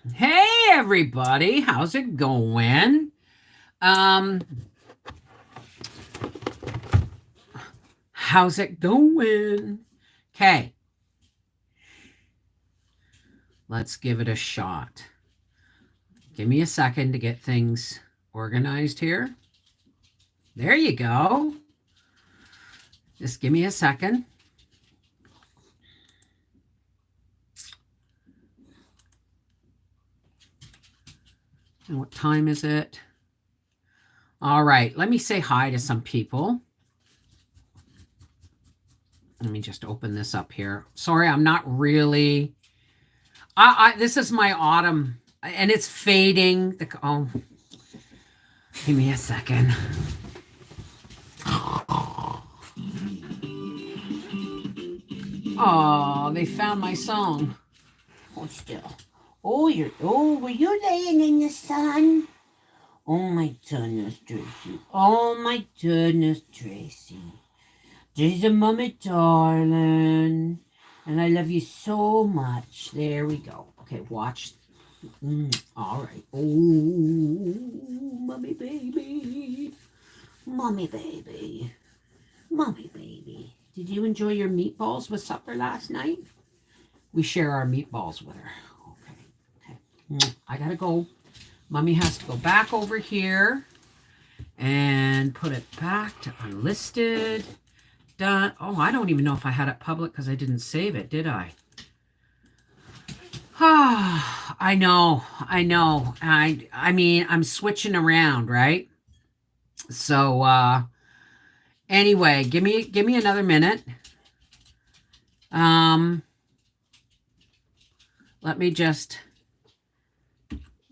Hey everybody, how's it going? Um, how's it going? Okay, let's give it a shot. Give me a second to get things organized here. There you go. Just give me a second. And what time is it? All right, let me say hi to some people. Let me just open this up here. Sorry, I'm not really. This is my autumn, and it's fading. Oh, give me a second. Oh, they found my song. Hold still. Were you laying in the sun? Oh my goodness, Tracy. Oh my goodness, Tracy. She's a mommy darling. And I love you so much. There we go. Okay, watch. All right. Oh, mommy baby. Mommy baby. Mommy baby. Did you enjoy your meatballs with supper last night? We share our meatballs with her. Okay. I gotta go. Mommy has to go back over here and put it back to unlisted. Done. Oh, I don't even know if I had it public because I didn't save it, did I? Ah, I know. I mean, I'm switching around, right? So anyway, give me another minute. Um let me just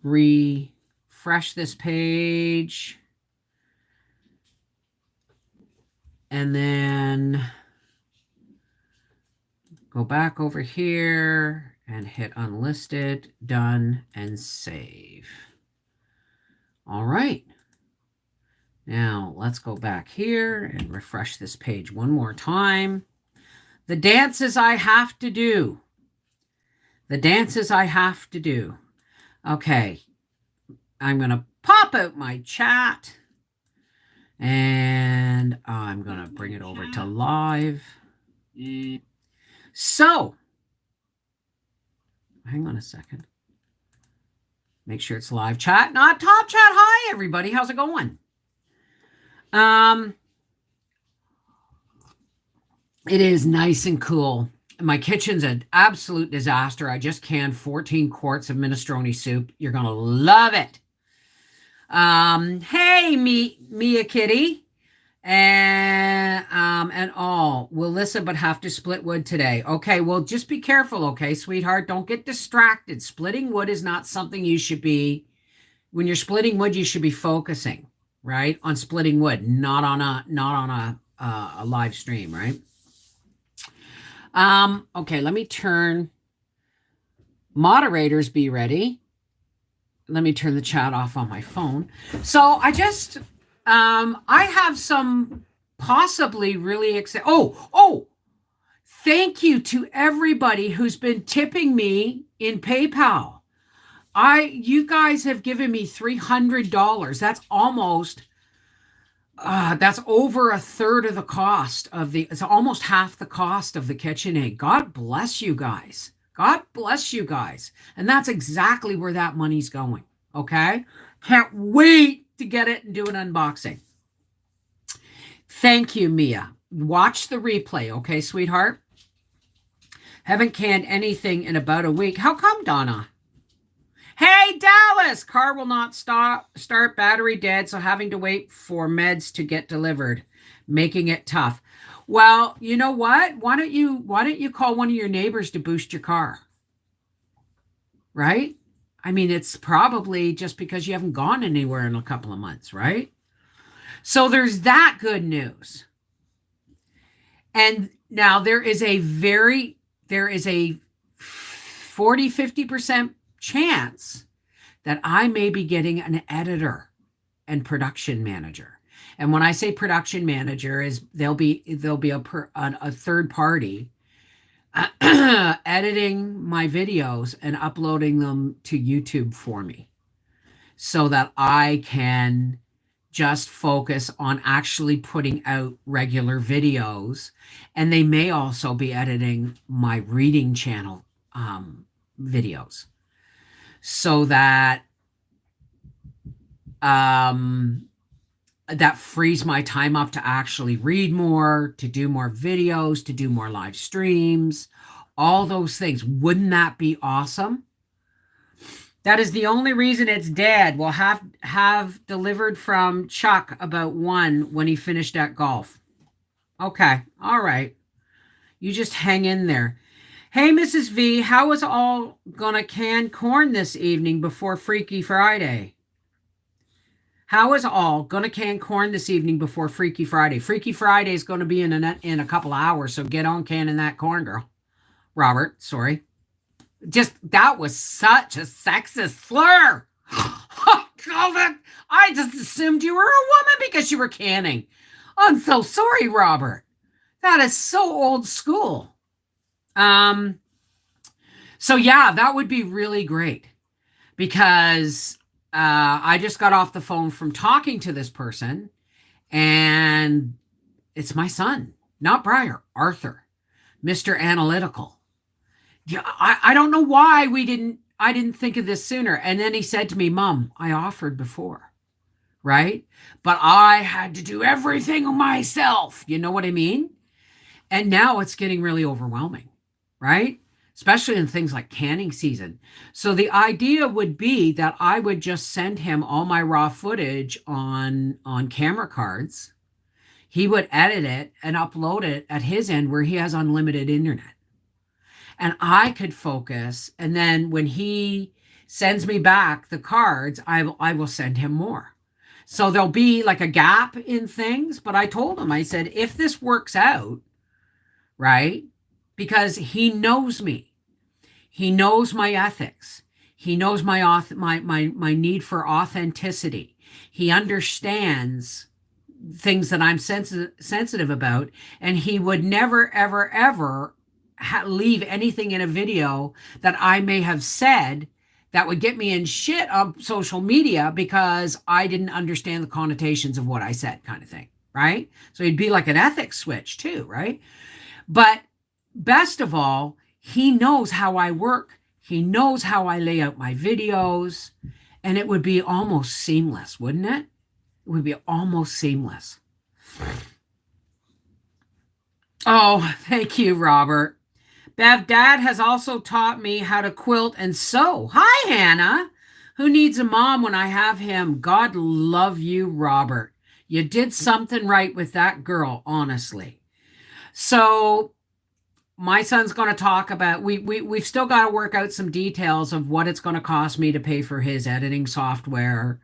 refresh this page. And then go back over here and hit unlisted, done, and save. All right. Now let's go back here and refresh this page one more time. The dances I have to do. The dances I have to do. Okay. I'm going to pop out my chat and I'm going to bring it over to live. So, hang on a second. Make sure it's live chat, not top chat. Hi, everybody. How's it going? It is nice and cool. My kitchen's an absolute disaster. I just canned 14 quarts of minestrone soup. You're going to love it. Hey, Mia Kitty. And all. We'll listen, but have to split wood today. Okay, well, just be careful, okay, sweetheart? Don't get distracted. Splitting wood is not something you should be. When you're splitting wood, you should be focusing, right, on splitting wood, not on a live stream, right? Okay, let me turn moderators be ready. Let me turn the chat off on my phone. So I have some possibly really exciting. Oh, thank you to everybody who's been tipping me in PayPal. You guys have given me $300. That's over a third of the cost it's almost half the cost of the KitchenAid. God bless you guys. God bless you guys. And that's exactly where that money's going. Okay. Can't wait to get it and do an unboxing. Thank you, Mia. Watch the replay. Okay, sweetheart. Haven't canned anything in about a week. How come, Donna? Hey, Dallas! Car will not start, battery dead, so having to wait for meds to get delivered, making it tough. Well, you know what? Why don't you call one of your neighbors to boost your car? Right? I mean, it's probably just because you haven't gone anywhere in a couple of months, right? So there's that good news. And now there is a 40-50% chance that I may be getting an editor and production manager. And when I say production manager, is there'll be a third party editing my videos and uploading them to YouTube for me so that I can just focus on actually putting out regular videos. And they may also be editing my reading channel videos so that that frees my time up to actually read more, to do more videos, to do more live streams, all those things. Wouldn't that be awesome? That is the only reason it's dead. We'll have delivered from Chuck about 1 when he finished at golf. Okay. All right. You just hang in there. Hey, Mrs. V, how is all gonna can corn this evening before Freaky Friday? How is all gonna can corn this evening before Freaky Friday? Freaky Friday is going to be in a couple of hours, so get on canning that corn, girl. Robert, sorry. Just that was such a sexist slur. I just assumed you were a woman because you were canning. I'm so sorry, Robert. That is so old school. So yeah, that would be really great because I just got off the phone from talking to this person, and it's my son, not Briar, Arthur, Mr. Analytical. Yeah, I don't know why I didn't think of this sooner. And then he said to me, Mom, I offered before, right? But I had to do everything myself. You know what I mean? And now it's getting really overwhelming, right? Especially in things like canning season. So the idea would be that I would just send him all my raw footage on camera cards. He would edit it and upload it at his end where he has unlimited internet. And I could focus. And then when he sends me back the cards, I will send him more. So there'll be like a gap in things. But I told him, I said, if this works out, right? Because he knows me. He knows my ethics. He knows my need for authenticity. He understands things that I'm sensitive about. And he would never, ever, ever leave anything in a video that I may have said that would get me in shit on social media because I didn't understand the connotations of what I said, kind of thing, right? So he'd be like an ethics switch too, right? But best of all, he knows how I work. He knows how I lay out my videos, and it would be almost seamless, wouldn't it? It would be almost seamless. Oh, thank you, Robert. Bev, Dad has also taught me how to quilt and sew. Hi, Hannah. Who needs a mom when I have him? God love you, Robert. You did something right with that girl, honestly. So my son's going to talk about, we've still got to work out some details of what it's going to cost me to pay for his editing software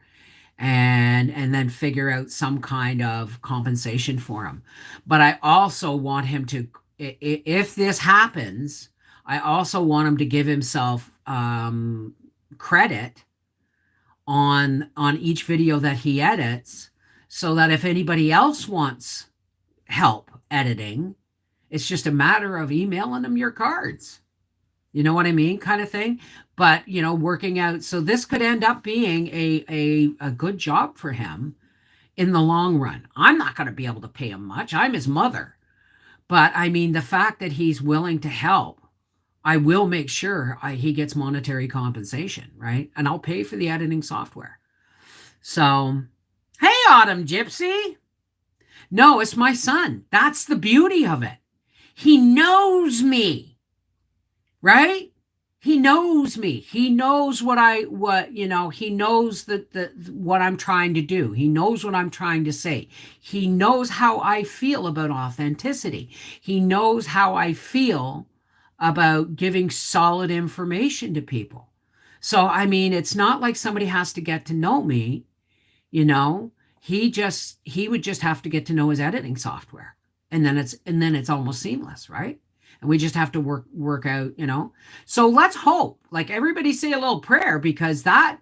and then figure out some kind of compensation for him. But I also want him to, if this happens, I also want him to give himself credit on each video that he edits, so that if anybody else wants help editing, it's just a matter of emailing them your cards. You know what I mean? Kind of thing. But, you know, working out. So this could end up being a good job for him in the long run. I'm not going to be able to pay him much. I'm his mother. But I mean, the fact that he's willing to help, I will make sure he gets monetary compensation, right? And I'll pay for the editing software. So, hey, Autumn Gypsy. No, it's my son. That's the beauty of it. He knows me, right? He knows me. He knows what he knows what I'm trying to do. He knows what I'm trying to say. He knows how I feel about authenticity. He knows how I feel about giving solid information to people. So, I mean, it's not like somebody has to get to know me, you know. He would just have to get to know his editing software. And then it's almost seamless, right? And we just have to work out, you know. So let's hope, like, everybody say a little prayer, because that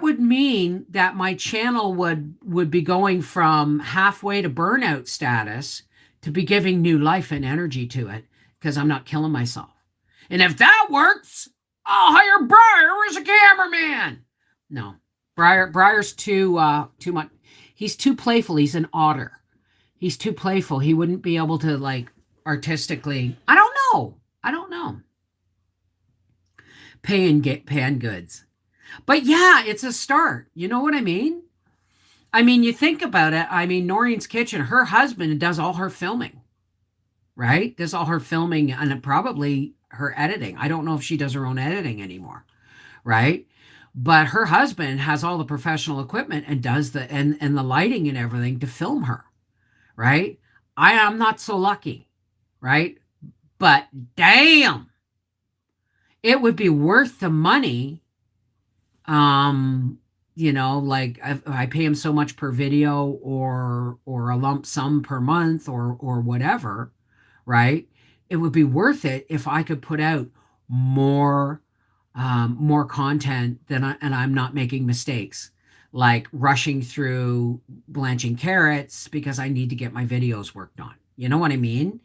would mean that my channel would be going from halfway to burnout status to be giving new life and energy to it. because I'm not killing myself. And if that works, I'll hire Briar as a cameraman. No, Briar's too much. He's too playful. He's an otter. He's too playful. He wouldn't be able to like artistically. I don't know. Pan goods. But yeah, it's a start. You know what I mean? I mean, you think about it. I mean, Noreen's Kitchen, her husband does all her filming, right? Does all her filming and probably her editing. I don't know if she does her own editing anymore, right? But her husband has all the professional equipment and does the and the lighting and everything to film her, right? I am not so lucky, right? But damn, it would be worth the money. You know, like I pay him so much per video or a lump sum per month or whatever, right? It would be worth it if I could put out more content and I'm not making mistakes, like rushing through blanching carrots because I need to get my videos worked on. You know what I mean?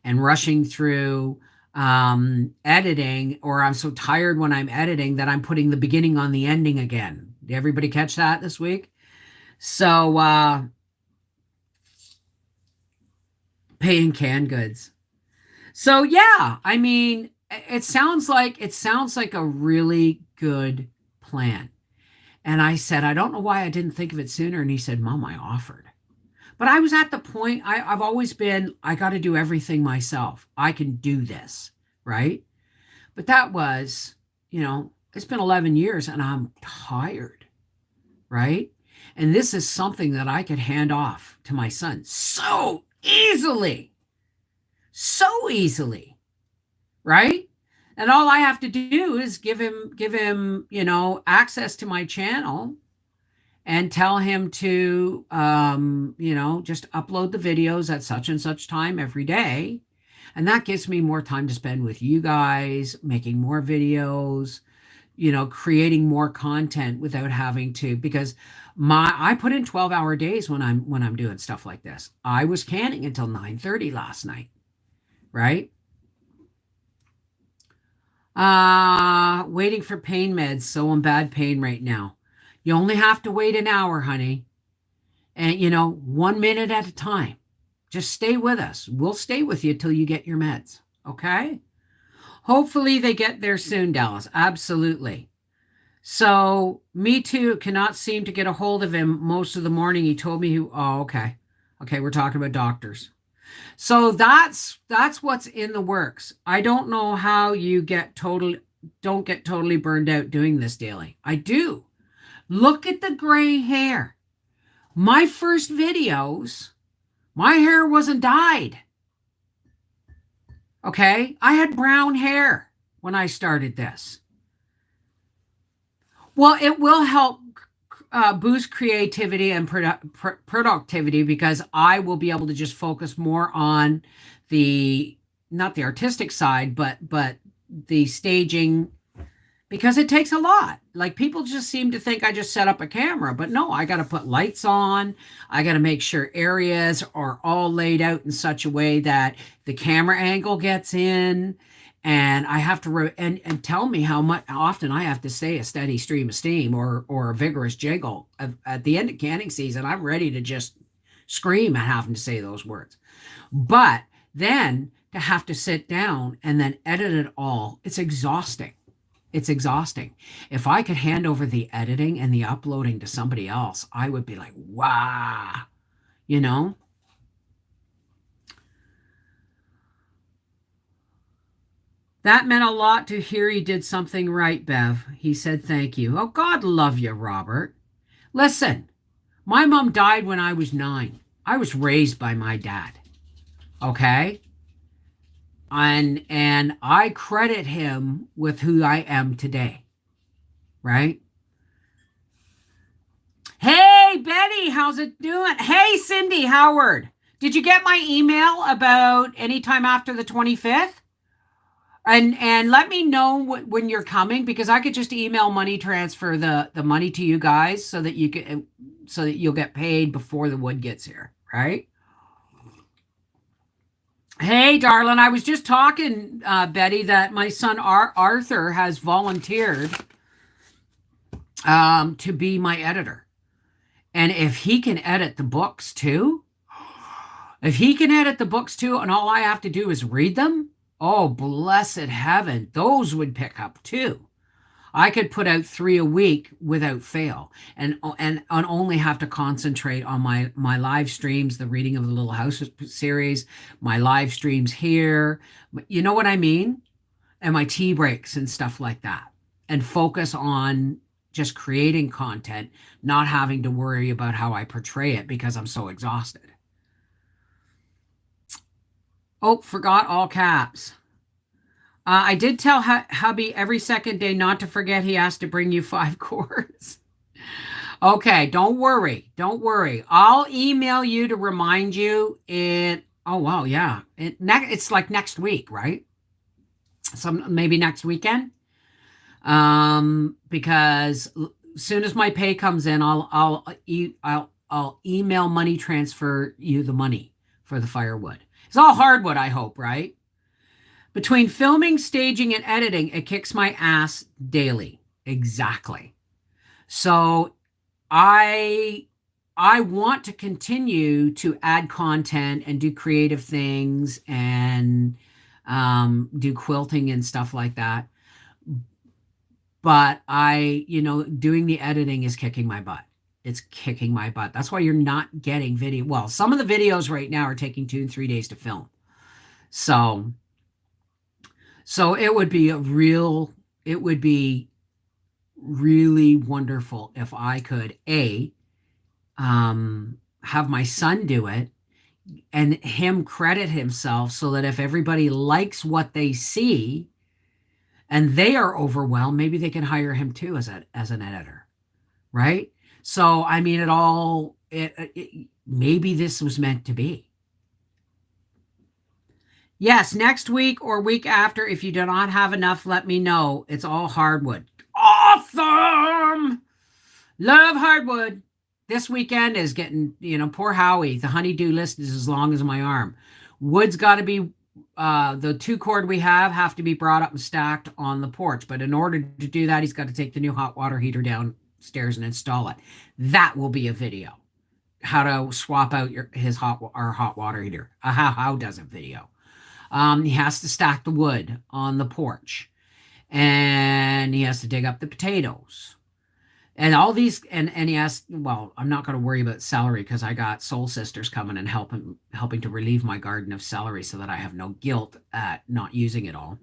And rushing through editing, or I'm so tired when I'm editing that I'm putting the beginning on the ending again. Did everybody catch that this week? So paying canned goods. So yeah, I mean, it sounds like a really good plan. And I said, I don't know why I didn't think of it sooner. And he said, Mom, I offered. But I was at the point, I've always been, I got to do everything myself. I can do this, right? But that was, you know, it's been 11 years and I'm tired, right? And this is something that I could hand off to my son so easily, right? And all I have to do is give him, you know, access to my channel and tell him to, you know, just upload the videos at such and such time every day. And that gives me more time to spend with you guys, making more videos, you know, creating more content without having to, because I put in 12-hour days when I'm doing stuff like this. I was canning until 9:30 last night, right? Waiting for pain meds, so I'm bad pain right now. You only have to wait an hour, honey. And, you know, 1 minute at a time. Just stay with us. We'll stay with you till you get your meds. Okay? Hopefully they get there soon, Dallas. Absolutely. So, me too, cannot seem to get a hold of him most of the morning. He told me okay. Okay, we're talking about doctors. So that's what's in the works. I don't know how you don't get totally burned out doing this daily. I do. Look at the gray hair. My first videos, my hair wasn't dyed. Okay? I had brown hair when I started this. Well, it will help boost creativity and productivity because I will be able to just focus more on not the artistic side, but the staging, because it takes a lot. Like, people just seem to think I just set up a camera, but no, I got to put lights on. I got to make sure areas are all laid out in such a way that the camera angle gets in. And I have to and tell me how often I have to say a steady stream of steam or a vigorous jiggle. At the end of canning season, I'm ready to just scream at having to say those words. But then to have to sit down and then edit it all, it's exhausting. It's exhausting. If I could hand over the editing and the uploading to somebody else, I would be like, wow, you know? That meant a lot to hear he did something right, Bev. He said thank you. Oh, God love you, Robert. Listen, my mom died when I was 9. I was raised by my dad. Okay? And I credit him with who I am today. Right? Hey, Betty, how's it doing? Hey, Cindy Howard. Did you get my email about anytime after the 25th? And let me know when you're coming, because I could just email money transfer the money to you guys so that you'll get paid before the wood gets here, right? Hey, darling, I was just talking, Betty, that my son Arthur has volunteered to be my editor. And if he can edit the books too, if he can edit the books too, and all I have to do is read them, oh, blessed heaven, those would pick up too. I could put out 3 a week without fail, and only have to concentrate on my live streams, the reading of the Little House series, my live streams here. You know what I mean? And my tea breaks and stuff like that, and focus on just creating content, not having to worry about how I portray it because I'm so exhausted. Oh, forgot all caps. I did tell hubby every second day not to forget he has to bring you 5 cords. Okay, don't worry. Don't worry. I'll email you to remind you. Oh wow, yeah. It's like next week, right? Some maybe next weekend. Because soon as my pay comes in, I'll email money transfer you the money for the firewood. It's all hardwood, I hope, right? Between filming, staging, and editing, it kicks my ass daily. Exactly. So I I want to continue to add content and do creative things and do quilting and stuff like that. But doing the editing is kicking my butt. It's kicking my butt. That's why you're not getting video. Well, some of the videos right now are taking 2 and 3 days to film. So, so it would be really wonderful if I could have my son do it and him credit himself so that if everybody likes what they see and they are overwhelmed, maybe they can hire him too as an editor, right? So I mean, maybe this was meant to be. Yes, next week or week after, if you do not have enough, let me know. It's all hardwood. Awesome! Love hardwood. This weekend is getting, poor Howie. The honeydew list is as long as my arm. Wood's got to be, the 2 cord we have to be brought up and stacked on the porch. But in order to do that, he's got to take the new hot water heater downstairs and install it. That will be a video. How to swap out our hot water heater. How does a video? He has to stack the wood on the porch, and he has to dig up the potatoes and all these, and he asked, well, I'm not going to worry about celery because I got soul sisters coming and helping to relieve my garden of celery so that I have no guilt at not using it all.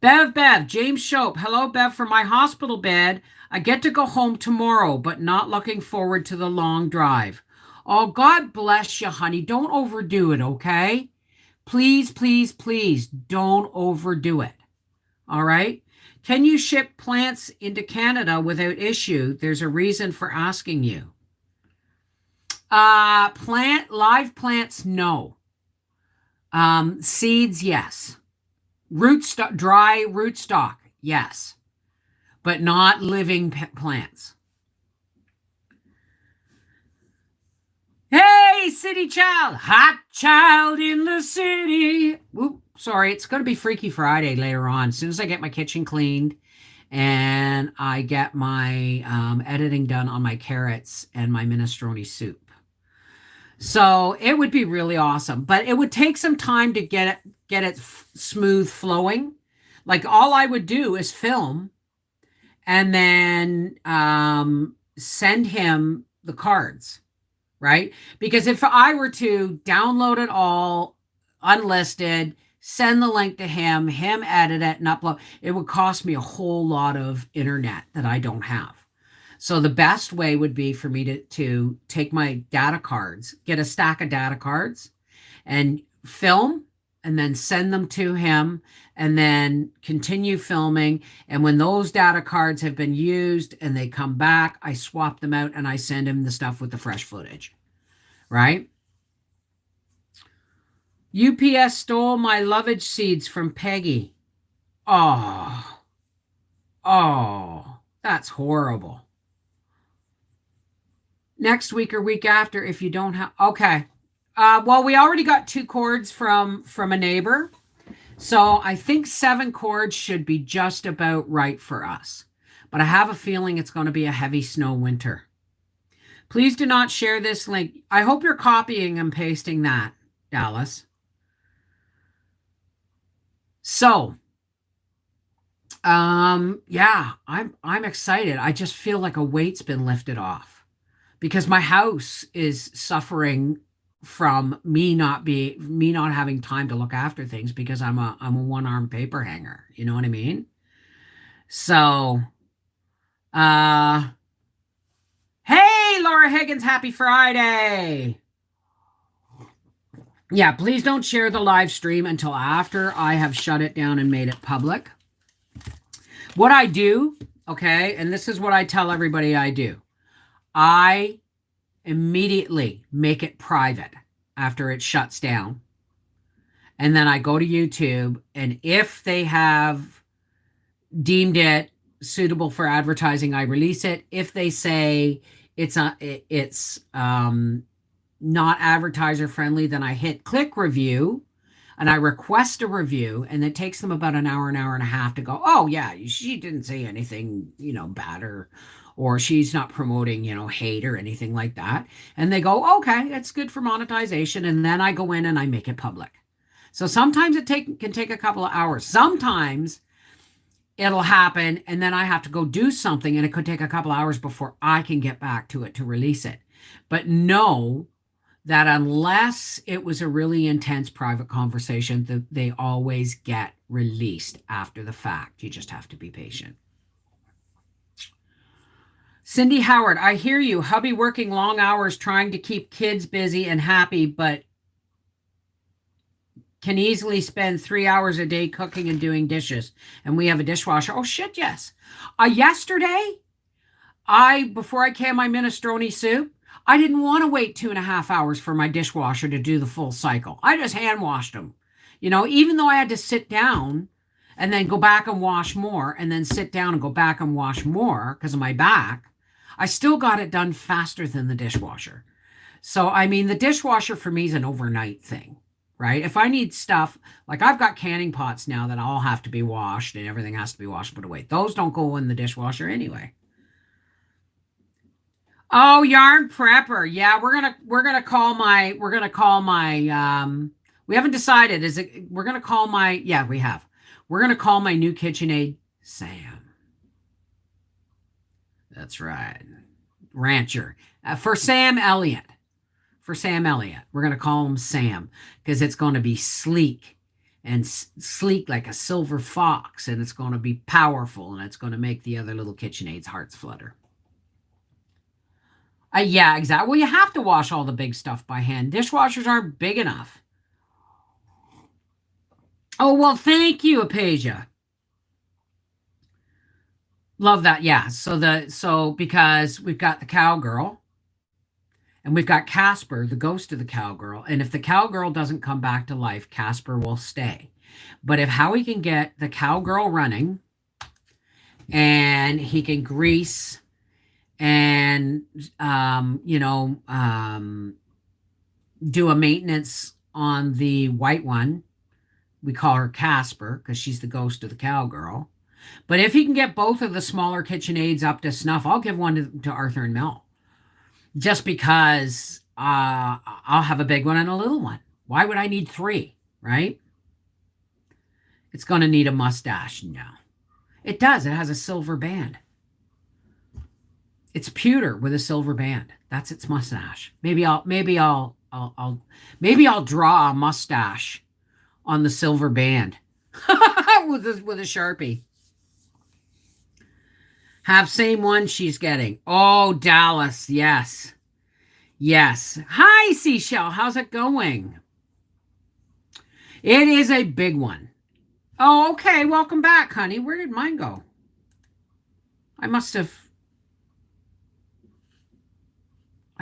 Bev, James Shope. Hello, Bev, from my hospital bed. I get to go home tomorrow, but not looking forward to the long drive. Oh, God bless you, honey. Don't overdo it, okay? Please, please, please don't overdo it. All right? Can you ship plants into Canada without issue? There's a reason for asking you. Live plants, no. Seeds, yes. Dry rootstock, yes. But not living plants. Hey, city child, hot child in the city. Oop, sorry, it's going to be Freaky Friday later on. As soon as I get my kitchen cleaned and I get my editing done on my carrots and my minestrone soup. So it would be really awesome, but it would take some time to get it smooth flowing. Like all I would do is film and then send him the cards, right? Because if I were to download it all unlisted, send the link to him edit it and upload, it would cost me a whole lot of internet that I don't have. So the best way would be for me to take my data cards, get a stack of data cards and film and then send them to him and then continue filming. And when those data cards have been used and they come back, I swap them out and I send him the stuff with the fresh footage, right? UPS stole my lovage seeds from Peggy. Oh, that's horrible. Next week or week after, if you don't have, okay. Well, we already got 2 cords from a neighbor. So I think 7 cords should be just about right for us. But I have a feeling it's going to be a heavy snow winter. Please do not share this link. I hope you're copying and pasting that, Dallas. So, yeah, I'm excited. I just feel like a weight's been lifted off because my house is suffering from me not having time to look after things because I'm a one-armed paper hanger. You know what I mean? So, uh, hey, Laura Higgins, happy Friday. Yeah, please don't share the live stream until after I have shut it down and made it public. What I do, okay, and this is what I tell everybody I do. I immediately make it private after it shuts down. And then I go to YouTube, and if they have deemed it suitable for advertising, I release it. If they say it's not advertiser friendly, then I hit click review and I request a review, and it takes them about an hour and a half to go, oh yeah, she didn't say anything, bad, or she's not promoting, hate or anything like that. And they go, okay, it's good for monetization. And then I go in and I make it public. So sometimes it can take a couple of hours. Sometimes it'll happen and then I have to go do something, and it could take a couple of hours before I can get back to it to release it. But know that unless it was a really intense private conversation, they always get released after the fact. You just have to be patient. Cindy Howard, I hear you. Hubby working long hours trying to keep kids busy and happy, but can easily spend 3 hours a day cooking and doing dishes. And we have a dishwasher. Oh, shit, yes. Yesterday, before I canned my minestrone soup, I didn't want to wait 2.5 hours for my dishwasher to do the full cycle. I just hand washed them. Even though I had to sit down and then go back and wash more and then sit down and go back and wash more because of my back, I still got it done faster than the dishwasher. So, the dishwasher for me is an overnight thing, right? If I need stuff, like I've got canning pots now that all have to be washed and everything has to be washed and put away. Those don't go in the dishwasher anyway. Oh, yarn prepper. Yeah, we're gonna call my we haven't decided. We're gonna call my we have. We're gonna call my new KitchenAid Sam. That's right. Rancher. For Sam Elliott. We're gonna call him Sam because it's gonna be sleek and sleek like a silver fox, and it's gonna be powerful, and it's gonna make the other little KitchenAid's hearts flutter. Yeah, exactly. Well, you have to wash all the big stuff by hand. Dishwashers aren't big enough. Oh, well, thank you, Apasia. Love that. Yeah. So because we've got the cowgirl and we've got Casper, the ghost of the cowgirl. And if the cowgirl doesn't come back to life, Casper will stay. But if Howie can get the cowgirl running and he can grease and do a maintenance on the white one. We call her Casper because she's the ghost of the cowgirl. But if he can get both of the smaller KitchenAids up to snuff, I'll give one to Arthur and Mel. Just because I'll have a big one and a little one. Why would I need 3, right? It's going to need a mustache now. It does. It has a silver band. It's pewter with a silver band. That's its mustache. Maybe I'll draw a mustache on the silver band with a Sharpie. Have same one she's getting. Oh, Dallas. Yes. Hi, Seashell. How's it going? It is a big one. Oh, okay. Welcome back, honey. Where did mine go? I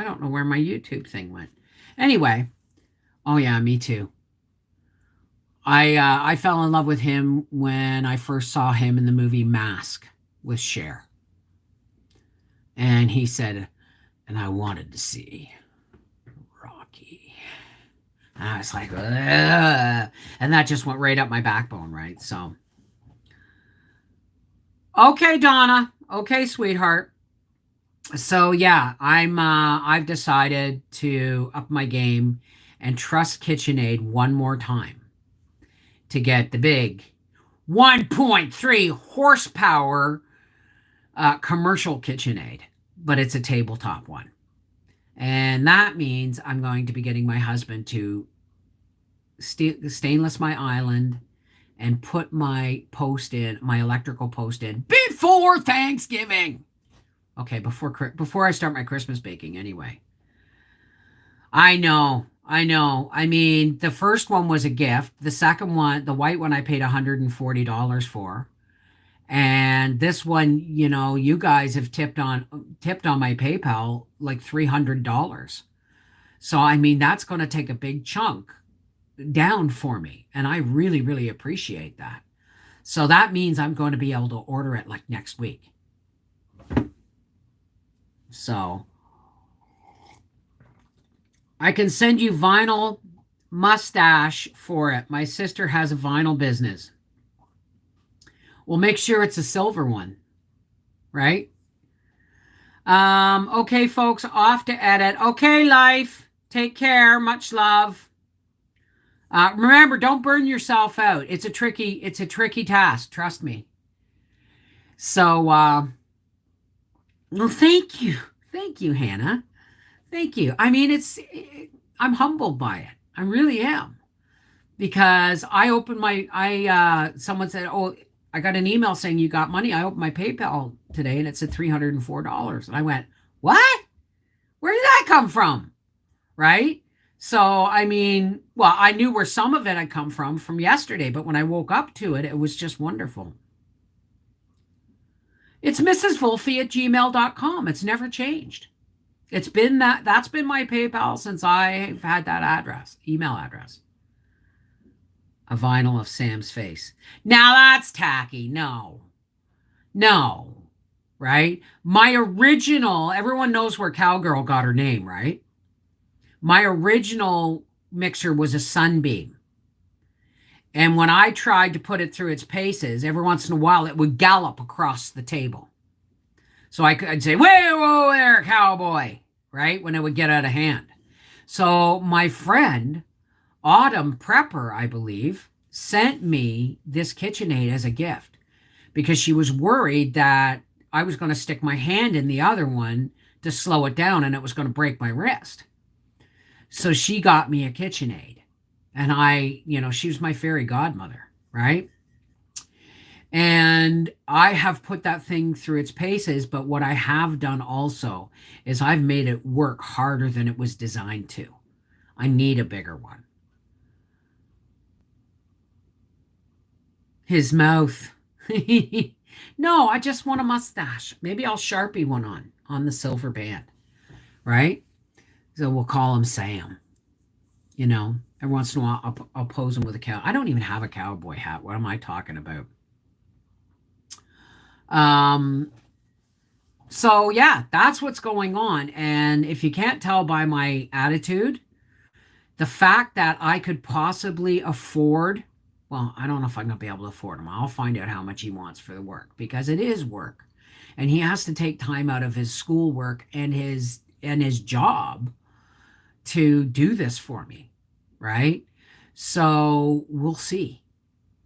don't know where my YouTube thing went. Anyway. Oh, yeah, me too. I fell in love with him when I first saw him in the movie Mask with Cher. And he said, and I wanted to see Rocky. And I was like, ugh. And that just went right up my backbone, right? So, okay, Donna. Okay, sweetheart. So yeah, I've decided to up my game and trust KitchenAid one more time to get the big 1.3 horsepower commercial KitchenAid, but it's a tabletop one. And that means I'm going to be getting my husband to stainless my island and put my electrical post in before Thanksgiving. Okay, before I start my Christmas baking anyway. I know. I know. I mean, the first one was a gift. The second one, the white one I paid $140 for. And this one, you guys have tipped on my PayPal like $300. So I mean, that's going to take a big chunk down for me, and I really really appreciate that. So that means I'm going to be able to order it like next week. So I can send you vinyl mustache for it. My sister has a vinyl business. We'll make sure it's a silver one, right? Okay, folks, off to edit. Okay, life. Take care. Much love. Remember, don't burn yourself out. It's a tricky task. Trust me. So, well, thank you, Hannah. Thank you. I mean, I'm humbled by it. I really am, because someone said, "Oh, I got an email saying you got money." I opened my PayPal today, and it said $304, and I went, "What? Where did that come from?" Right? So, I mean, well, I knew where some of it had come from yesterday, but when I woke up to it, it was just wonderful. It's mrswolfie@gmail.com. It's never changed. It's been that's been my PayPal since I've had that email address. A vinyl of Sam's face. Now that's tacky. No, right? My original, everyone knows where Cowgirl got her name, right? My original mixer was a Sunbeam. And when I tried to put it through its paces, every once in a while it would gallop across the table. So I'd say, whoa there, cowboy, right? When it would get out of hand. So my friend, Autumn Prepper, I believe, sent me this KitchenAid as a gift because she was worried that I was going to stick my hand in the other one to slow it down and it was going to break my wrist. So she got me a KitchenAid. And she was my fairy godmother, right? And I have put that thing through its paces, but what I have done also is I've made it work harder than it was designed to. I need a bigger one. His mouth. No, I just want a mustache. Maybe I'll Sharpie one on the silver band, right? So we'll call him Sam. Every once in a while I'll pose him with a cow. I don't even have a cowboy hat. What am I talking about? So yeah, that's what's going on. And if you can't tell by my attitude, the fact that I could possibly afford, well, I don't know if I'm going to be able to afford him. I'll find out how much he wants for the work, because it is work. And he has to take time out of his schoolwork and his job to do this for me, right? So we'll see.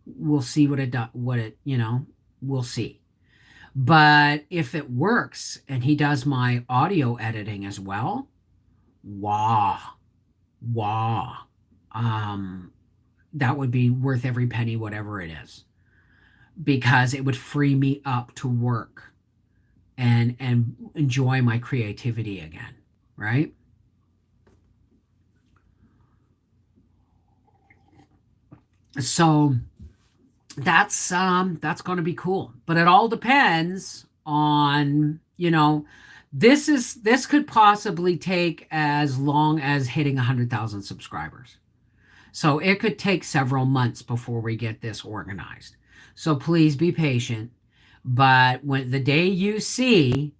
We'll see we'll see. But if it works and he does my audio editing as well, wow. That would be worth every penny, whatever it is, because it would free me up to work and enjoy my creativity again, right? So that's going to be cool, but it all depends on, this could possibly take as long as hitting 100,000 subscribers. So it could take several months before we get this organized. So please be patient. But when the day you see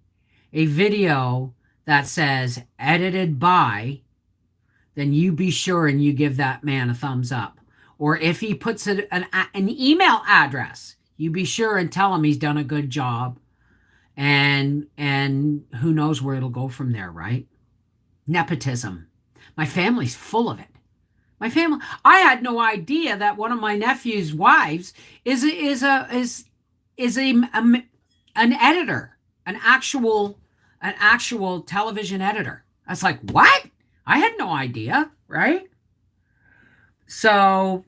a video that says edited by then you be sure and you give that man a thumbs up. Or if he puts an email address, you be sure and tell him he's done a good job. And who knows where it'll go from there, right? Nepotism. My family's full of it. My family. I had no idea that one of my nephew's wives is an editor, an actual television editor. I was like, what? I had no idea, right? So,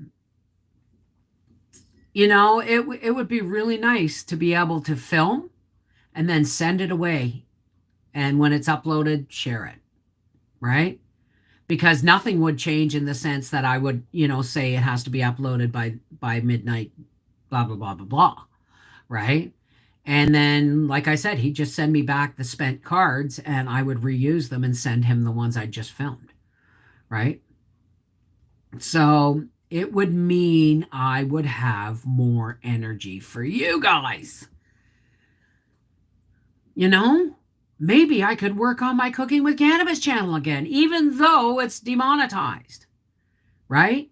it would be really nice to be able to film and then send it away. And when it's uploaded, share it, right? Because nothing would change in the sense that I would, say it has to be uploaded by midnight, blah, blah, blah, blah, blah, right? And then, like I said, he'd just send me back the spent cards and I would reuse them and send him the ones I just filmed, right? So it would mean I would have more energy for you guys. Maybe I could work on my Cooking with Cannabis channel again, even though it's demonetized, right?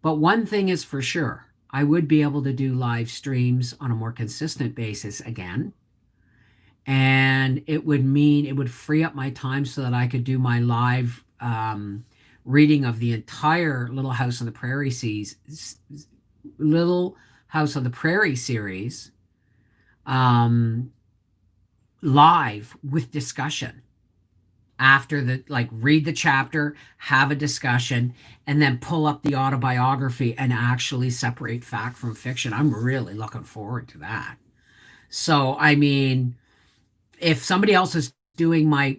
But one thing is for sure, I would be able to do live streams on a more consistent basis again. And it would free up my time so that I could do my live reading of the entire Little House on the Prairie series live with discussion after read the chapter, have a discussion, and then pull up the autobiography and actually separate fact from fiction. I'm really looking forward to that. So, I mean, if somebody else is doing my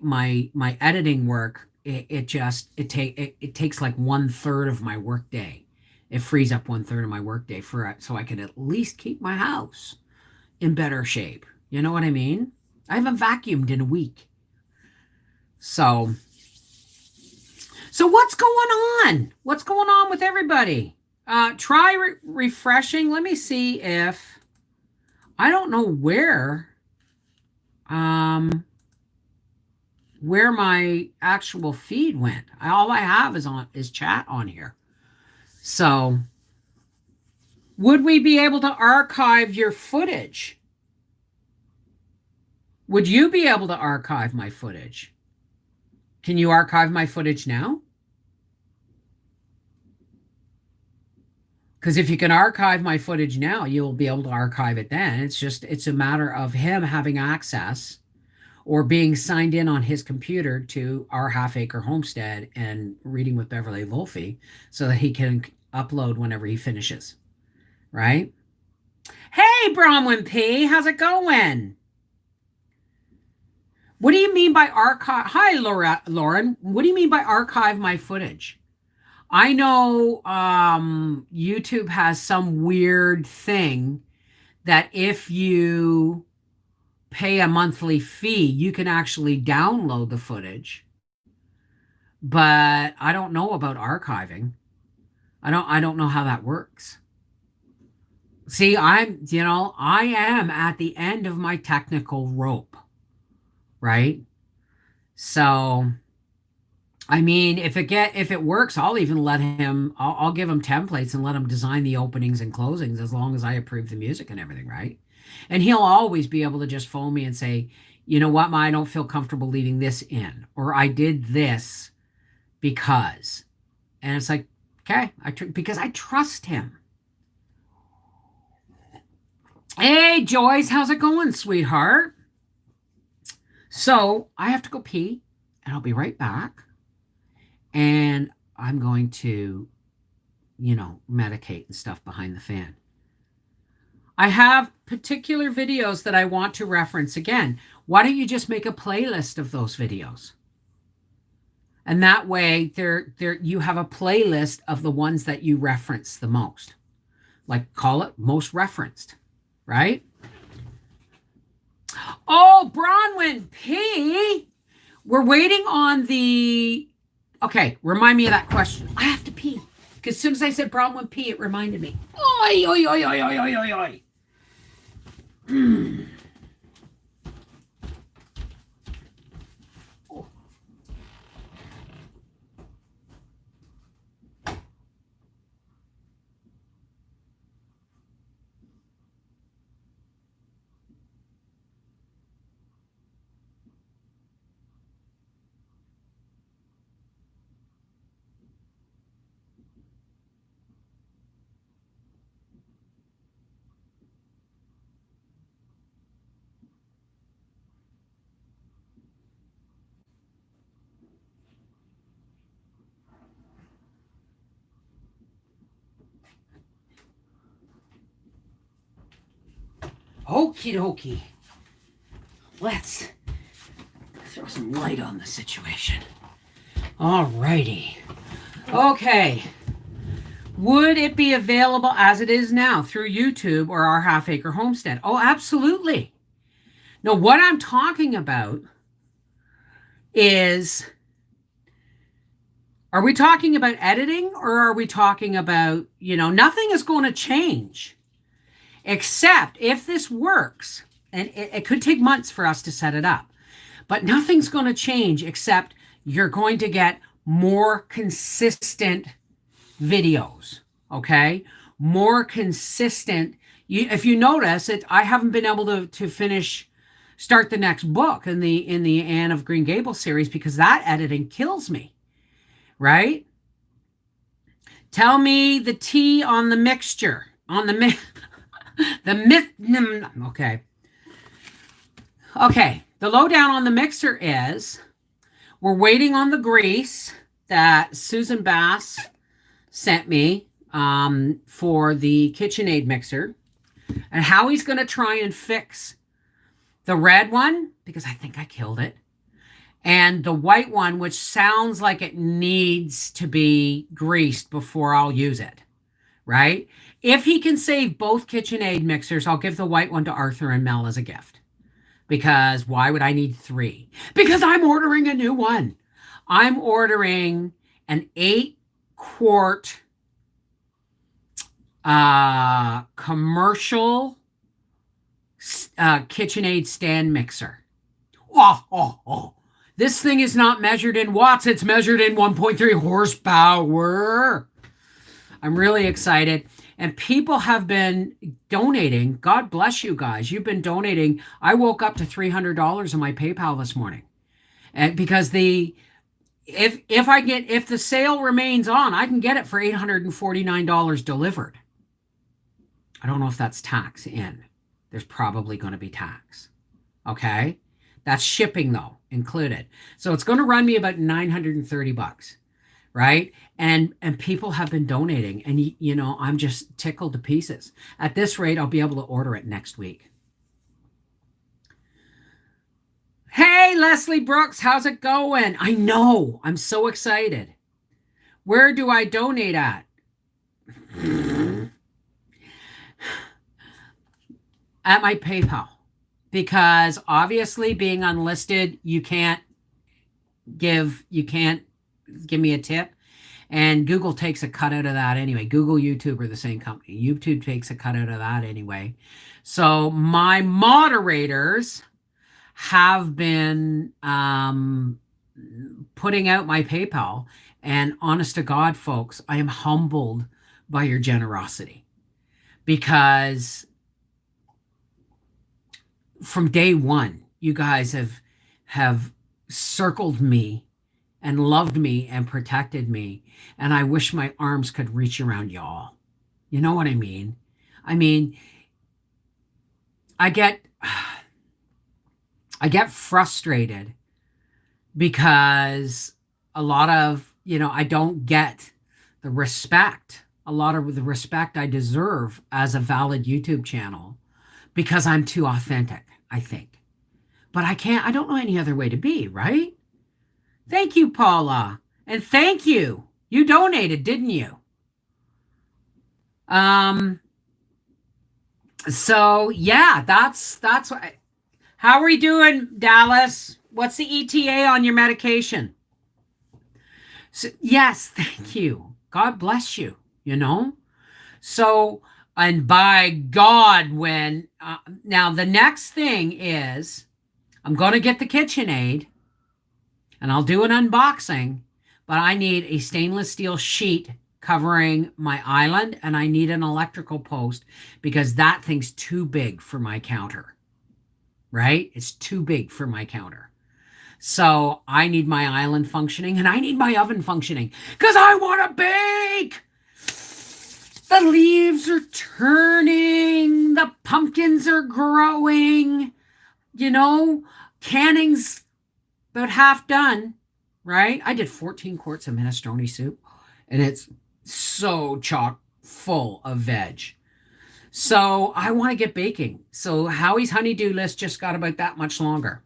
editing work, it takes like 1/3 of my work day. It frees up 1/3 of my work day so I can at least keep my house in better shape. You know what I mean? I haven't vacuumed in a week. So what's going on? What's going on with everybody? Try refreshing. Let me see if I don't know where my actual feed went. All I have is chat on here. So would we be able to archive your footage? Would you be able to archive my footage? Can you archive my footage now? Because if you can archive my footage now, you'll be able to archive it then. It's a matter of him having access or being signed in on his computer to our Half Acre Homestead and Reading with Beverly Wolfe so that he can upload whenever he finishes, right? Hey, Bronwyn P., how's it going? What do you mean by archive? Hi, Lauren. What do you mean by archive my footage? I know YouTube has some weird thing that if you pay a monthly fee, you can actually download the footage. But I don't know about archiving. I don't know how that works. See, I am at the end of my technical rope. Right? So, I mean, if it works, I'll even I'll give him templates and let him design the openings and closings as long as I approve the music and everything, right? And he'll always be able to just phone me and say, you know what, I don't feel comfortable leaving this in, or I did this because, and it's like, okay, because I trust him. Hey, Joyce, how's it going, sweetheart? So I have to go pee, and I'll be right back. And I'm going to, medicate and stuff behind the fan. I have particular videos that I want to reference again. Why don't you just make a playlist of those videos? And that way you have a playlist of the ones that you reference the most. Like, call it most referenced, right? Oh, Bronwyn P. We're waiting on the... Okay, remind me of that question. I have to pee. Because as soon as I said Bronwyn P, it reminded me. Oi, oi, oi, oi, oi, oi, oi, oi. Okie dokie. Let's throw some light on the situation. Alrighty. Okay. Would it be available as it is now through YouTube or our Half Acre Homestead? Oh, absolutely. Now, what I'm talking about is, are we talking about editing, or are we talking about, nothing is going to change except if this works, and it could take months for us to set it up, but nothing's going to change except you're going to get more consistent videos, okay? More consistent. If you notice it, I haven't been able to start the next book in the Anne of Green Gables series because that editing kills me, right? Tell me the tea on the mixture, on the okay. Okay, the lowdown on the mixer is we're waiting on the grease that Susan Bass sent me for the KitchenAid mixer, and Howie's going to try and fix the red one because I think I killed it, and the white one, which sounds like it needs to be greased before I'll use it, right? If he can save both KitchenAid mixers, I'll give the white one to Arthur and Mel as a gift. Because why would I need 3? Because I'm ordering a new one. I'm ordering an 8-quart commercial KitchenAid stand mixer. Oh. This thing is not measured in watts. It's measured in 1.3 horsepower. I'm really excited. And people have been donating. God bless you guys. You've been donating. I woke up to $300 in my PayPal this morning. And because if the sale remains on, I can get it for $849 delivered. I don't know if that's tax in. There's probably going to be tax. Okay? That's shipping though, included. So it's going to run me about $930, right? And people have been donating, and I'm just tickled to pieces. At this rate, I'll be able to order it next week. Hey, Leslie Brooks, how's it going? I know, I'm so excited. Where do I donate at? At my PayPal. Because obviously being unlisted, you can't give me a tip. And Google takes a cut out of that anyway. Google, YouTube are the same company. YouTube takes a cut out of that anyway. So my moderators have been putting out my PayPal. And honest to God, folks, I am humbled by your generosity. Because from day one, you guys have circled me and loved me and protected me. And I wish my arms could reach around y'all. You know what I mean? I mean, I get frustrated because a lot of, I don't get a lot of the respect I deserve as a valid YouTube channel because I'm too authentic, I think. But I don't know any other way to be, right? Thank you, Paula. And thank you. You donated, didn't you? So yeah, that's what. How are we doing, Dallas? What's the ETA on your medication? So, yes, thank you. God bless you, So, and by God, when, now the next thing is, I'm going to get the KitchenAid, and I'll do an unboxing, but I need a stainless steel sheet covering my island, and I need an electrical post because that thing's too big for my counter, right? It's too big for my counter. So I need my island functioning, and I need my oven functioning because I want to bake. The leaves are turning. The pumpkins are growing. Canning's about half done, right? I did 14 quarts of minestrone soup, and it's so chock full of veg. So I want to get baking. So Howie's honeydew list just got about that much longer.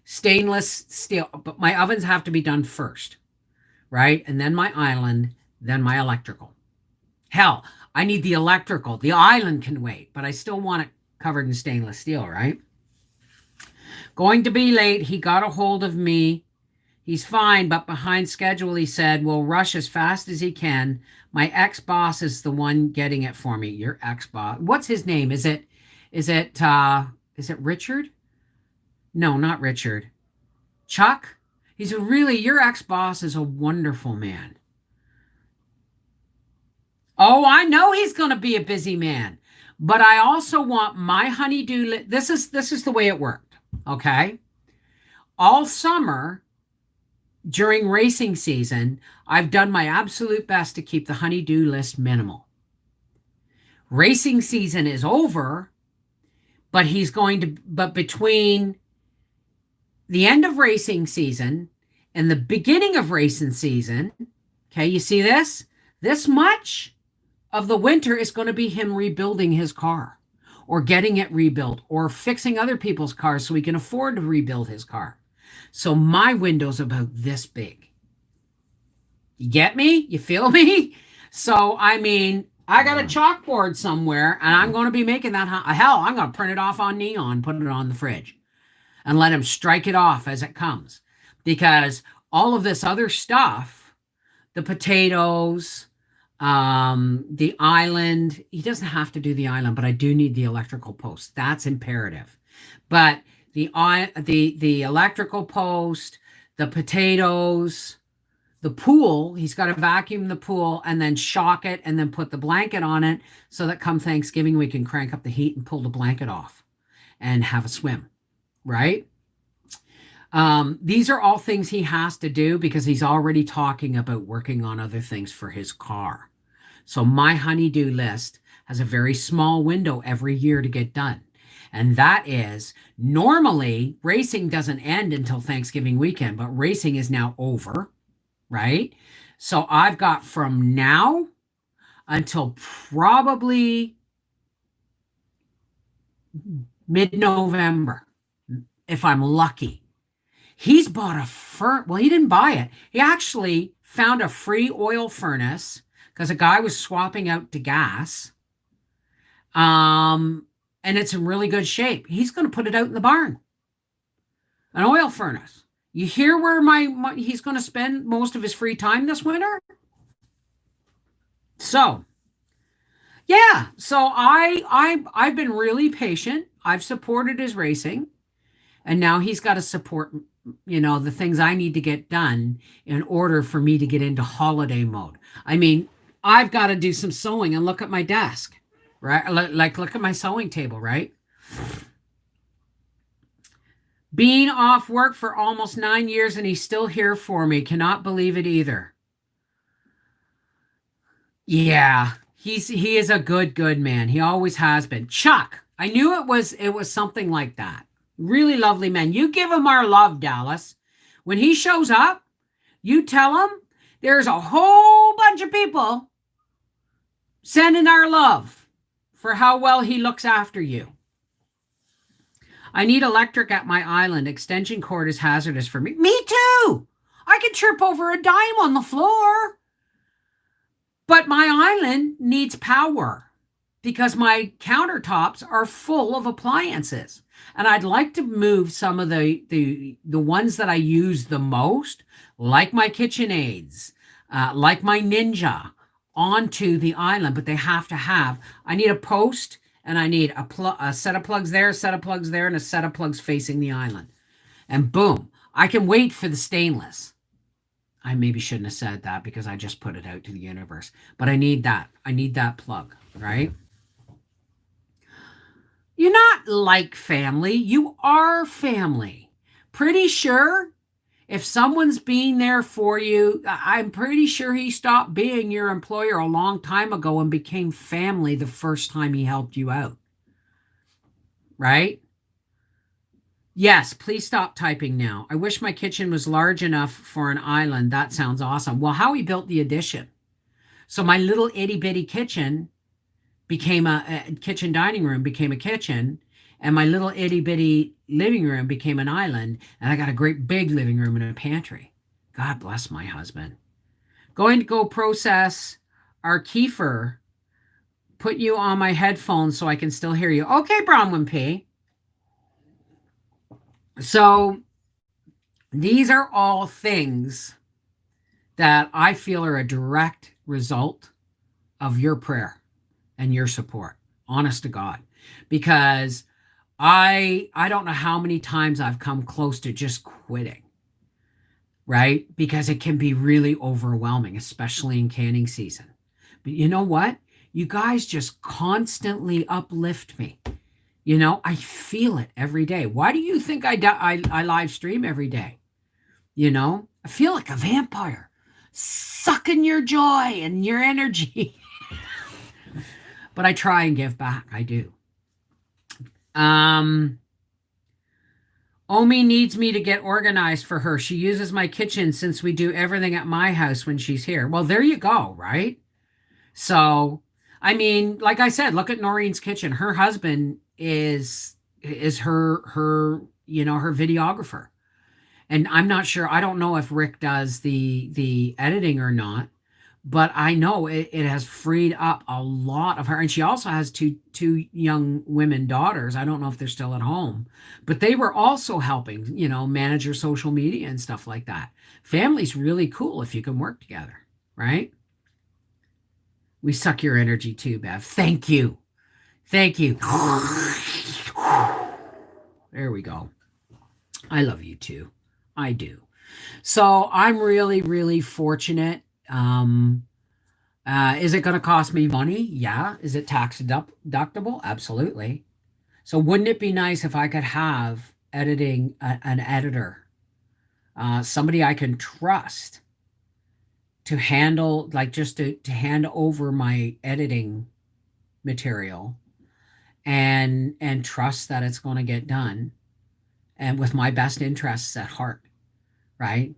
Stainless steel, but my ovens have to be done first, right? And then my island, then my electrical. Hell, I need the electrical. The island can wait, but I still want it covered in stainless steel, right? Going to be late. He got a hold of me. He's fine, but behind schedule, he said, will rush as fast as he can. My ex-boss is the one getting it for me. Your ex-boss. What's his name? Is it Richard? No, not Richard. Chuck? Your ex-boss is a wonderful man. Oh, I know he's going to be a busy man, but I also want my honeydew. This is the way it worked. Okay. All summer during racing season, I've done my absolute best to keep the honeydew list minimal. Racing season is over, but between the end of racing season and the beginning of racing season, okay, you see this? This much of the winter is going to be him rebuilding his car or getting it rebuilt or fixing other people's cars so he can afford to rebuild his car. So my window's about this big. You get me? You feel me? So, I mean, I got a chalkboard somewhere and I'm going to be making that. Hell, I'm going to print it off on neon, put it on the fridge and let him strike it off as it comes. Because all of this other stuff, the potatoes, the island, he doesn't have to do the island, but I do need the electrical post. That's imperative. But the electrical post, the potatoes, the pool, he's got to vacuum the pool and then shock it and then put the blanket on it so that come Thanksgiving we can crank up the heat and pull the blanket off and have a swim, right? These are all things he has to do because he's already talking about working on other things for his car. So my honeydew list has a very small window every year to get done. And that is normally racing doesn't end until Thanksgiving weekend, but racing is now over, right? So I've got from now until probably mid-November, if I'm lucky. He's bought well, he didn't buy it. He actually found a free oil furnace because a guy was swapping out to gas. And it's in really good shape. He's going to put it out in the barn. An oil furnace. You hear where he's going to spend most of his free time this winter? So, yeah. So I've been really patient. I've supported his racing. And now he's got to support, the things I need to get done in order for me to get into holiday mode. I mean, I've got to do some sewing and look at my desk, right? Like look at my sewing table, right? Being off work for almost 9 years and he's still here for me. Cannot believe it either. Yeah, he is a good man. He always has been. Chuck, I knew it was something like that. Really lovely man. You give him our love, Dallas. When he shows up, you tell him there's a whole bunch of people sending our love for how well he looks after you. I need electric at my island. Extension cord is hazardous for me. Me too. I could trip over a dime on the floor. But my island needs power because my countertops are full of appliances. And I'd like to move some of the ones that I use the most, like my KitchenAids, like my Ninja, onto the island. But they have to I need a post and I need a set of plugs there, a set of plugs there, and a set of plugs facing the island. And boom, I can wait for the stainless. I maybe shouldn't have said that because I just put it out to the universe. But I need that. I need that plug, right? You're not like family. You are family. Pretty sure if someone's being there for you, I'm pretty sure he stopped being your employer a long time ago and became family the first time he helped you out. Right? Yes, please stop typing now. I wish my kitchen was large enough for an island. That sounds awesome. Well, Howie built the addition. So my little itty bitty kitchen became a kitchen dining room, became a kitchen, and my little itty bitty living room became an island, and I got a great big living room and a pantry. God bless my husband. Going to go process our kefir. Put you on my headphones so I can still hear you. Okay, Bronwyn P. So these are all things that I feel are a direct result of your prayer and your support. Honest to God. Because I don't know how many times I've come close to just quitting. Right? Because it can be really overwhelming, especially in canning season. But you know what? You guys just constantly uplift me. You know, I feel it every day. Why do you think I live stream every day? You know, I feel like a vampire, sucking your joy and your energy. But I try and give back. I do. Omi needs me to get organized for her. She uses my kitchen since we do everything at my house when she's here. Well, there you go, right? So, I mean, like I said, look at Noreen's kitchen. Her husband is her her videographer. And I'm not sure, I don't know if Rick does the editing or not, but I know it has freed up a lot of her. And she also has two young women daughters. I don't know if they're still at home, but they were also helping, manage your social media and stuff like that. Family's really cool if you can work together, right? We suck your energy too, Bev. Thank you. Thank you. There we go. I love you too. I do. So I'm really, really fortunate. Is it going to cost me money? Yeah. Is it tax deductible? Absolutely. So wouldn't it be nice if I could have an editor, somebody I can trust to handle, like just to hand over my editing material and trust that it's going to get done and with my best interests at heart, right?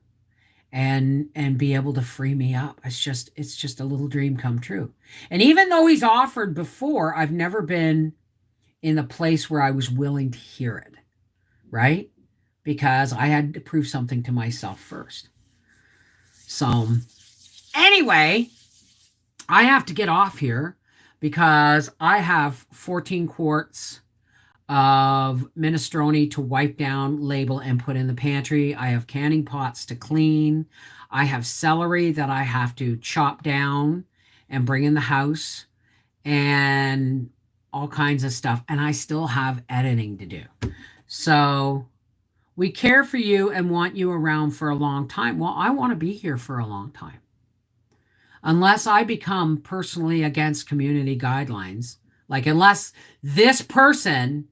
And be able to free me up. It's just a little dream come true. And even though he's offered before, I've never been in the place where I was willing to hear it, right? Because I had to prove something to myself first. So anyway, I have to get off here because I have 14 quarts of minestrone to wipe down, label, and put in the pantry. I have canning pots to clean. I have celery that I have to chop down and bring in the house and all kinds of stuff. And I still have editing to do. So we care for you and want you around for a long time. Well, I want to be here for a long time. Unless I become personally against community guidelines, like unless this person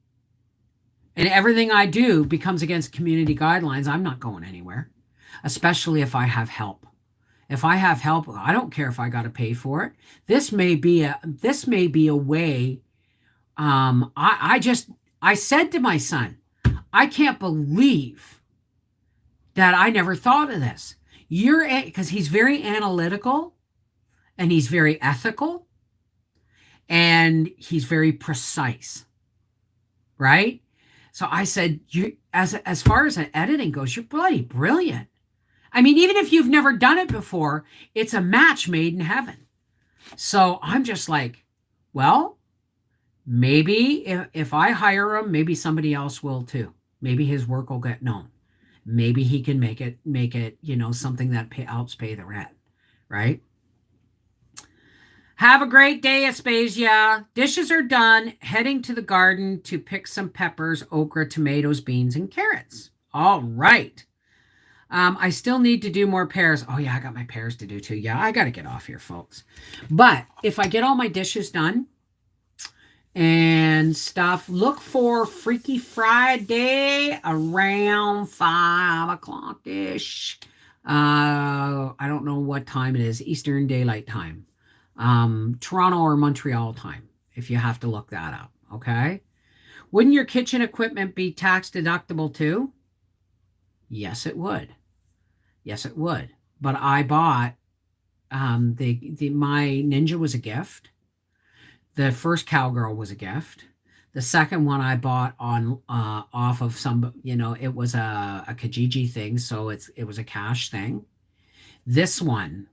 and everything I do becomes against community guidelines, I'm not going anywhere, especially if I have help. If I have help, I don't care if I got to pay for it. This may be a way. I said to my son, I can't believe that I never thought of this. Because he's very analytical and he's very ethical and he's very precise, right? So I said, as far as an editing goes, you're bloody brilliant. I mean, even if you've never done it before, it's a match made in heaven. So I'm just like, well, maybe if I hire him, maybe somebody else will too. Maybe his work will get known. Maybe he can make it, something that helps pay the rent, right? Have a great day, Aspasia. Dishes are done. Heading to the garden to pick some peppers, okra, tomatoes, beans, and carrots. All right. I still need to do more pears. Oh, yeah, I got my pears to do too. Yeah, I got to get off here, folks. But if I get all my dishes done and stuff, look for Freaky Friday around 5 o'clock-ish. I don't know what time it is. Eastern Daylight Time. Toronto or Montreal time, if you have to look that up, okay? Wouldn't your kitchen equipment be tax deductible too? Yes, it would. Yes, it would. But I bought my Ninja was a gift. The first cowgirl was a gift. The second one I bought on off of some, it was a Kijiji thing, so it was a cash thing. This one,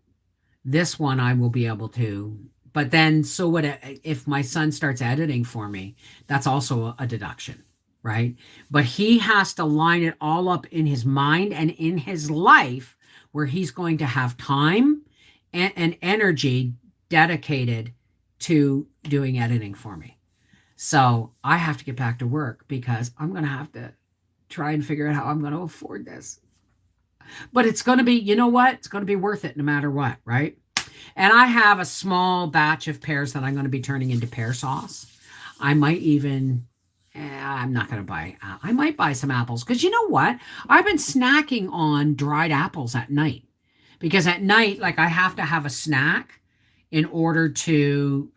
this one I will be able to. But then, so what if my son starts editing for me? That's also a deduction, right? But he has to line it all up in his mind and in his life where he's going to have time and energy dedicated to doing editing for me. So I have to get back to work because I'm going to have to try and figure out how I'm going to afford this. But it's going to be, you know what? It's going to be worth it no matter what, right? And I have a small batch of pears that I'm going to be turning into pear sauce. I might even, I'm not going to buy, I might buy some apples because you know what? I've been snacking on dried apples at night because at night, like I have to have a snack in order to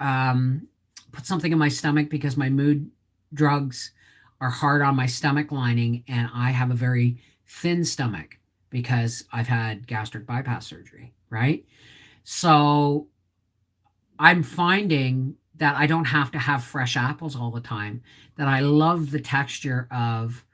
put something in my stomach because my mood drugs are hard on my stomach lining and I have a very thin stomach because I've had gastric bypass surgery, right? So I'm finding that I don't have to have fresh apples all the time, that I love the texture of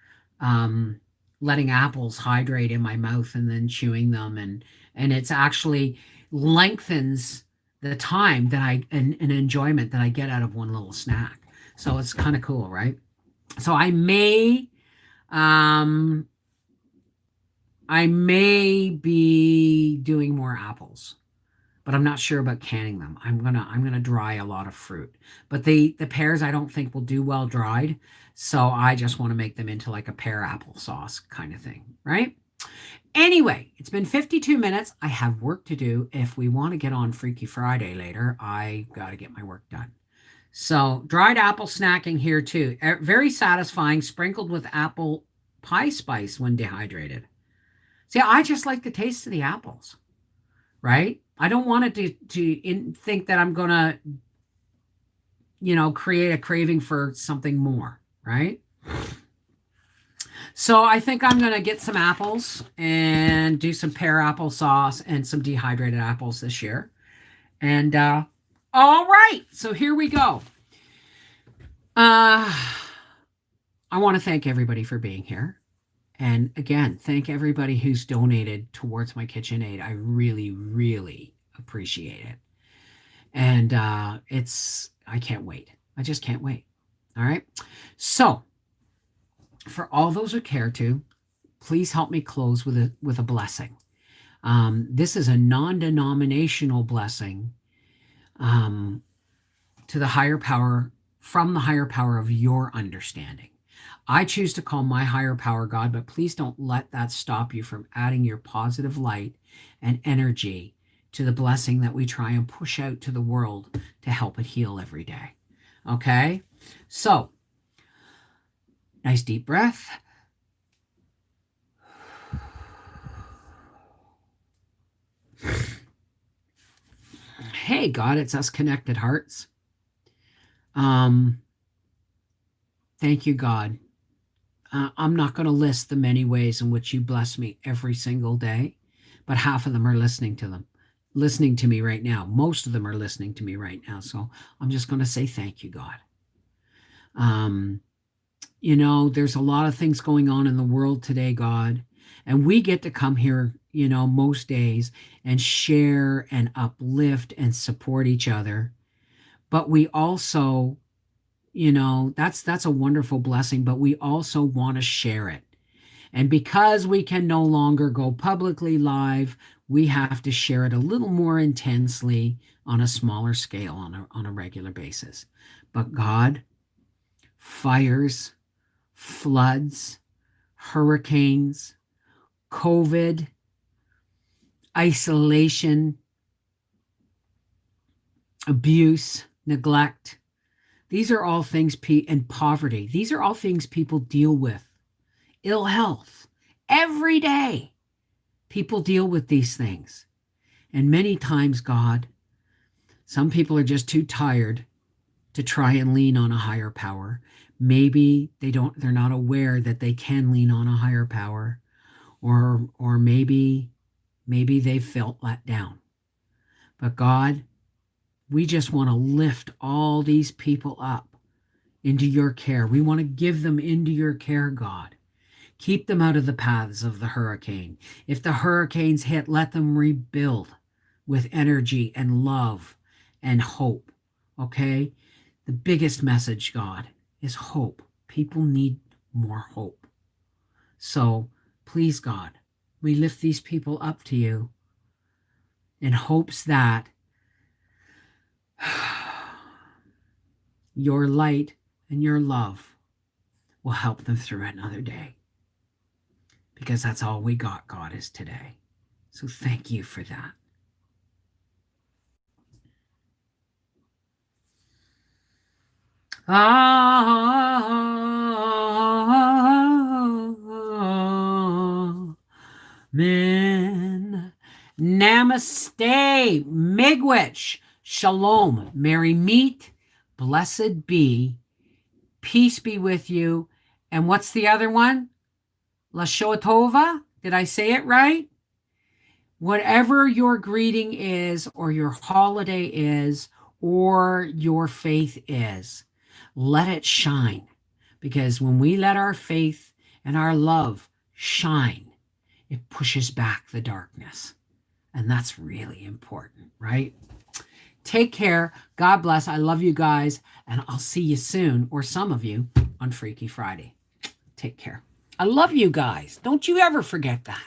letting apples hydrate in my mouth and then chewing them. And it's actually lengthens the time that and enjoyment that I get out of one little snack. So it's kind of cool, right? So I may be doing more apples, but I'm not sure about canning them. I'm gonna dry a lot of fruit. But the pears I don't think will do well dried. So I just want to make them into like a pear apple sauce kind of thing, right? Anyway, it's been 52 minutes. I have work to do. If we want to get on Freaky Friday later, I got to get my work done. So dried apple snacking here too. Very satisfying, sprinkled with apple pie spice when dehydrated. See, I just like the taste of the apples, right? I don't want it to think that I'm going to, create a craving for something more, right? So I think I'm going to get some apples and do some pear apple sauce and some dehydrated apples this year. And all right, so here we go. I want to thank everybody for being here. And again, thank everybody who's donated towards my KitchenAid. I really, really appreciate it. And I can't wait. I just can't wait. All right. So for all those who care to, please help me close with a blessing. This is a non-denominational blessing to the higher power, from the higher power of your understanding. I choose to call my higher power God, but please don't let that stop you from adding your positive light and energy to the blessing that we try and push out to the world to help it heal every day. Okay? So, nice deep breath. Hey, God, it's us connected hearts. Thank you, God. I'm not going to list the many ways in which you bless me every single day, but half of them are listening to me right now. Most of them are listening to me right now. So I'm just going to say thank you, God. There's a lot of things going on in the world today, God, and we get to come here, most days and share and uplift and support each other. But we also, that's a wonderful blessing, but we also want to share it. And because we can no longer go publicly live, we have to share it a little more intensely on a smaller scale on a regular basis. But God, fires, floods, hurricanes, COVID, isolation, abuse, neglect. These are all things, and poverty. These are all things people deal with. Ill health. Every day, people deal with these things. And many times, God, some people are just too tired to try and lean on a higher power. Maybe they're not aware that they can lean on a higher power, or maybe they felt let down. But God, We just want to lift all these people up into your care. We want to give them into your care, God. Keep them out of the paths of the hurricane. If the hurricanes hit, let them rebuild with energy and love and hope. Okay? The biggest message, God, is hope. People need more hope. So please, God, we lift these people up to you in hopes that your light and your love will help them through another day. Because that's all we got, God, is today. So thank you for that. Amen. Namaste. Miigwech. Shalom. Merry meet. Blessed be. Peace be with you. And what's the other one? Lashoa Tova? Did I say it right? Whatever your greeting is, or your holiday is, or your faith is, let it shine. Because when we let our faith and our love shine, it pushes back the darkness. And that's really important, right? Take care. God bless. I love you guys. And I'll see you soon, or some of you, on Freaky Friday. Take care. I love you guys. Don't you ever forget that.